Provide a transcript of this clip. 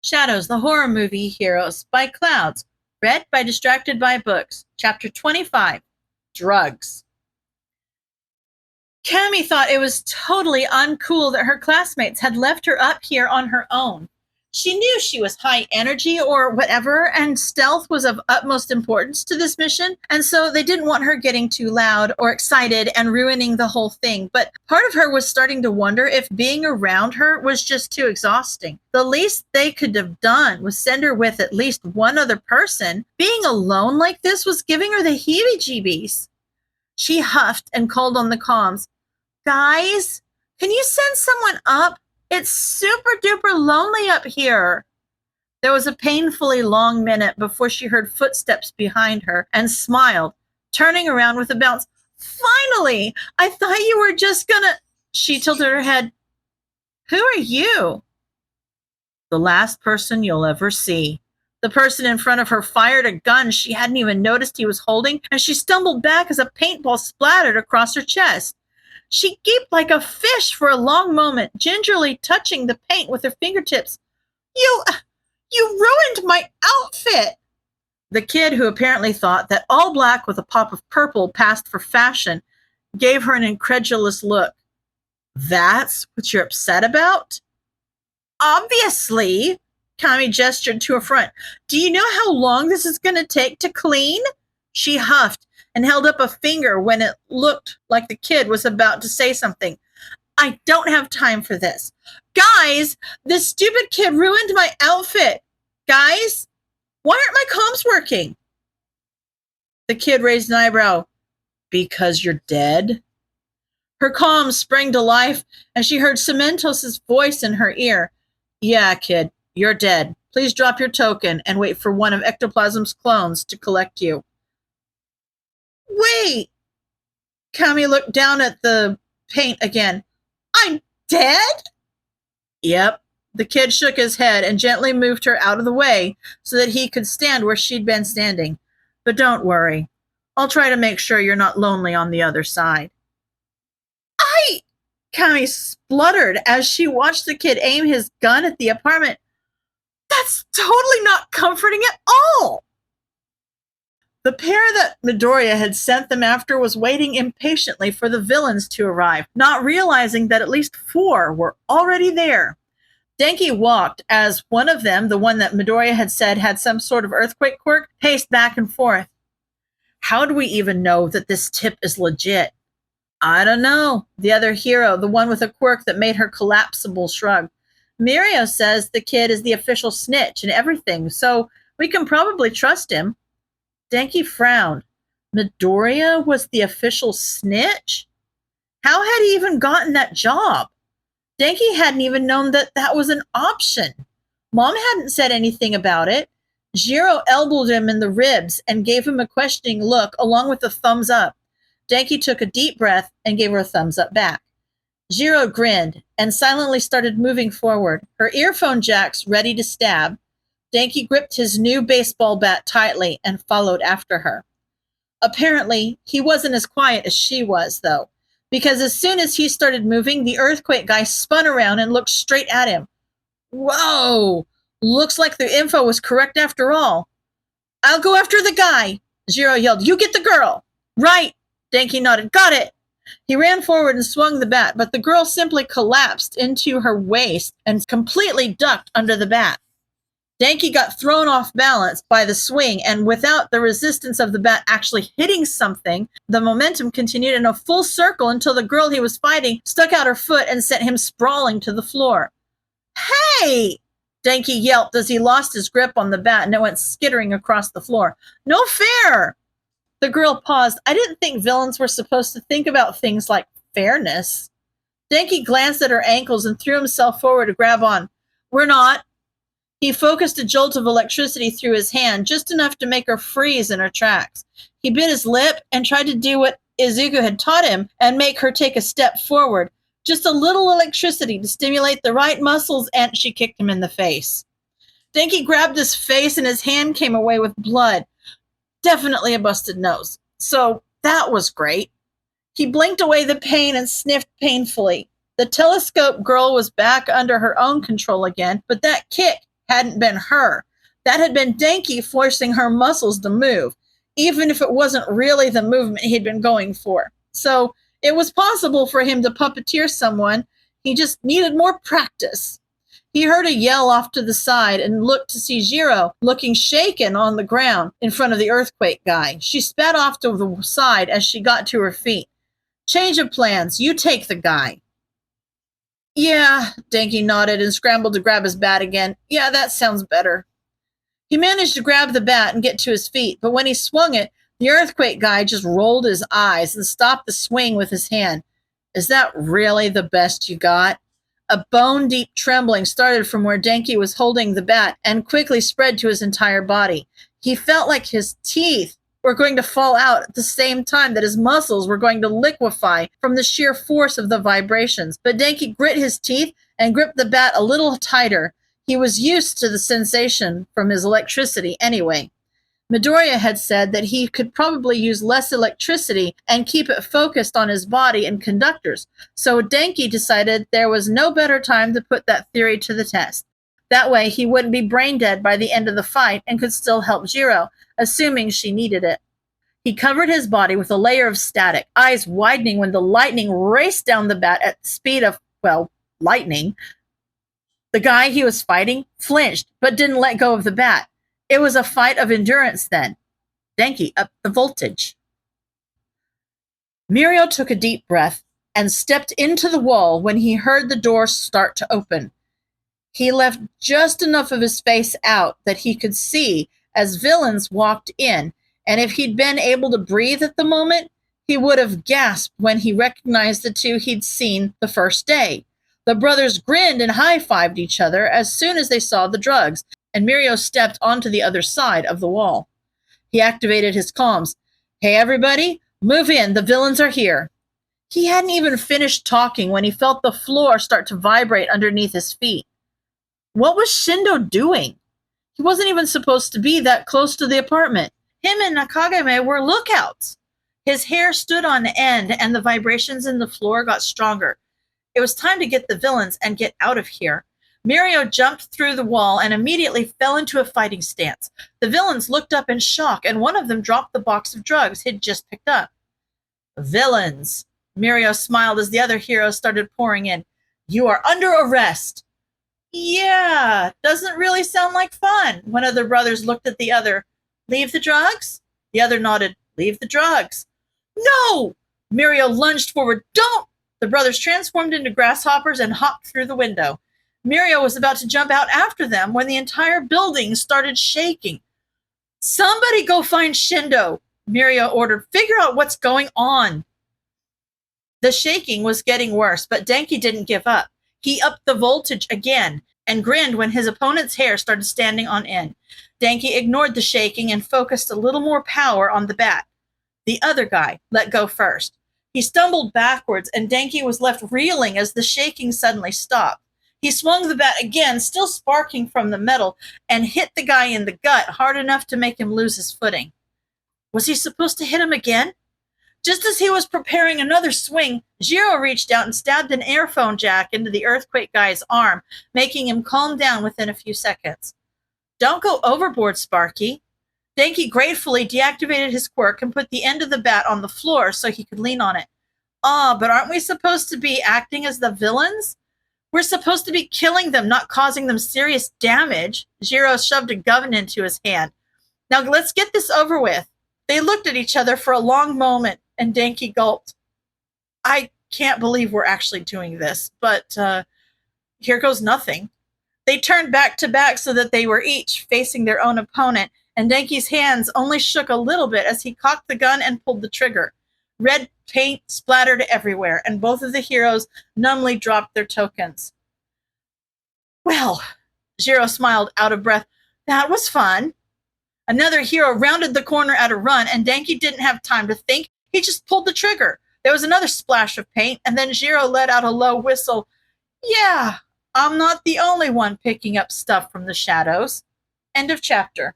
Shadows, the horror movie heroes by Clouds. Read by Distracted by Books. Chapter 25. Drugs. Cammy thought it was totally uncool that her classmates had left her up here on her own. She knew she was high energy or whatever, and stealth was of utmost importance to this mission, and so they didn't want her getting too loud or excited and ruining the whole thing. But part of her was starting to wonder if being around her was just too exhausting. The least they could have done was send her with at least one other person. Being alone like this was giving her the heebie-jeebies. She huffed and called on the comms. Guys, can you send someone up? It's super duper lonely up here. There was a painfully long minute before she heard footsteps behind her and smiled, turning around with a bounce. Finally! I thought you were just gonna... She tilted her head. Who are you? The last person you'll ever see. The person in front of her fired a gun she hadn't even noticed he was holding, and she stumbled back as a paintball splattered across her chest. She gaped like a fish for a long moment, gingerly touching the paint with her fingertips. You ruined my outfit! The kid, who apparently thought that all black with a pop of purple passed for fashion, gave her an incredulous look. That's what you're upset about? Obviously, Cammy gestured to her front. Do you know how long this is going to take to clean? She huffed and held up a finger when it looked like the kid was about to say something. I don't have time for this. Guys, this stupid kid ruined my outfit. Guys, why aren't my comms working? The kid raised an eyebrow. Because you're dead? Her comms sprang to life and she heard Cementos's voice in her ear. Yeah, kid, you're dead. Please drop your token and wait for one of Ectoplasm's clones to collect you. Wait! Cammy looked down at the paint again. I'm dead? Yep. The kid shook his head and gently moved her out of the way so that he could stand where she'd been standing. But don't worry. I'll try to make sure you're not lonely on the other side. Cammy spluttered as she watched the kid aim his gun at the apartment. That's totally not comforting at all! The pair that Midoriya had sent them after was waiting impatiently for the villains to arrive, not realizing that at least 4 were already there. Denki walked as one of them, the one that Midoriya had said had some sort of earthquake quirk, paced back and forth. How do we even know that this tip is legit? I don't know. The other hero, the one with a quirk that made her collapsible, shrugged. Murio says the kid is the official snitch and everything, so we can probably trust him. Denki frowned. Midoriya was the official snitch? How had he even gotten that job? Denki hadn't even known that that was an option. Mom hadn't said anything about it. Jiro elbowed him in the ribs and gave him a questioning look along with a thumbs up. Denki took a deep breath and gave her a thumbs up back. Jiro grinned and silently started moving forward, her earphone jacks ready to stab. Denki gripped his new baseball bat tightly and followed after her. Apparently, he wasn't as quiet as she was, though, because as soon as he started moving, the earthquake guy spun around and looked straight at him. Whoa! Looks like the info was correct after all. I'll go after the guy, Jiro yelled. You get the girl. Right, Denki nodded. Got it. He ran forward and swung the bat, but the girl simply collapsed into her waist and completely ducked under the bat. Denki got thrown off balance by the swing, and without the resistance of the bat actually hitting something, the momentum continued in a full circle until the girl he was fighting stuck out her foot and sent him sprawling to the floor. Hey! Denki yelped as he lost his grip on the bat and it went skittering across the floor. No fair! The girl paused. I didn't think villains were supposed to think about things like fairness. Denki glanced at her ankles and threw himself forward to grab on. We're not. He focused a jolt of electricity through his hand, just enough to make her freeze in her tracks. He bit his lip and tried to do what Izuku had taught him and make her take a step forward. Just a little electricity to stimulate the right muscles, and she kicked him in the face. Denki grabbed his face and his hand came away with blood. Definitely a busted nose. So that was great. He blinked away the pain and sniffed painfully. The telescope girl was back under her own control again, but that kick hadn't been her. That had been Denki forcing her muscles to move, even if it wasn't really the movement he'd been going for. So it was possible for him to puppeteer someone. He just needed more practice. He heard a yell off to the side and looked to see Jiro looking shaken on the ground in front of the earthquake guy. She sped off to the side as she got to her feet. Change of plans. You take the guy. Yeah, Denki nodded and scrambled to grab his bat again. Yeah, that sounds better. He managed to grab the bat and get to his feet, but when he swung it, the earthquake guy just rolled his eyes and stopped the swing with his hand. Is that really the best you got? A bone-deep trembling started from where Denki was holding the bat and quickly spread to his entire body. He felt like his teeth were going to fall out at the same time that his muscles were going to liquefy from the sheer force of the vibrations. But Denki grit his teeth and gripped the bat a little tighter. He was used to the sensation from his electricity anyway. Midoriya had said that he could probably use less electricity and keep it focused on his body and conductors, so Denki decided there was no better time to put that theory to the test. That way he wouldn't be brain dead by the end of the fight and could still help Jiro, assuming she needed it. He covered his body with a layer of static, eyes widening when the lightning raced down the bat at the speed of, well, lightning. The guy he was fighting flinched, but didn't let go of the bat. It was a fight of endurance then. Denki upped the voltage. Murio took a deep breath and stepped into the wall when he heard the door start to open. He left just enough of his face out that he could see as villains walked in, and if he'd been able to breathe at the moment, he would have gasped when he recognized the two he'd seen the first day. The brothers grinned and high-fived each other as soon as they saw the drugs, and Murio stepped onto the other side of the wall. He activated his comms. Hey, everybody, move in. The villains are here. He hadn't even finished talking when he felt the floor start to vibrate underneath his feet. What was Shindo doing? He wasn't even supposed to be that close to the apartment. Him and Nakagame were lookouts. His hair stood on end, and the vibrations in the floor got stronger. It was time to get the villains and get out of here. Murio jumped through the wall and immediately fell into a fighting stance. The villains looked up in shock, and one of them dropped the box of drugs he'd just picked up. Villains. Murio smiled as the other heroes started pouring in. You are under arrest. Yeah, doesn't really sound like fun. One of the brothers looked at the other. Leave the drugs? The other nodded. Leave the drugs. No! Murio lunged forward. Don't! The brothers transformed into grasshoppers and hopped through the window. Murio was about to jump out after them when the entire building started shaking. Somebody go find Shindo, Murio ordered. Figure out what's going on. The shaking was getting worse, but Denki didn't give up. He upped the voltage again and grinned when his opponent's hair started standing on end. Denki ignored the shaking and focused a little more power on the bat. The other guy let go first. He stumbled backwards, and Denki was left reeling as the shaking suddenly stopped. He swung the bat again, still sparking from the metal, and hit the guy in the gut hard enough to make him lose his footing. Was he supposed to hit him again? Just as he was preparing another swing, Jiro reached out and stabbed an earphone jack into the earthquake guy's arm, making him calm down within a few seconds. Don't go overboard, Sparky. Denki gratefully deactivated his quirk and put the end of the bat on the floor so he could lean on it. But aren't we supposed to be acting as the villains? We're supposed to be killing them, not causing them serious damage. Jiro shoved a gun into his hand. Now let's get this over with. They looked at each other for a long moment, and Denki gulped. I can't believe we're actually doing this, but here goes nothing. They turned back to back so that they were each facing their own opponent, and Denki's hands only shook a little bit as he cocked the gun and pulled the trigger. Red paint splattered everywhere, and both of the heroes numbly dropped their tokens. Well, Jiro smiled out of breath. That was fun. Another hero rounded the corner at a run, and Denki didn't have time to think. He just pulled the trigger. There was another splash of paint, and then Jiro let out a low whistle. Yeah, I'm not the only one picking up stuff from the shadows. End of chapter.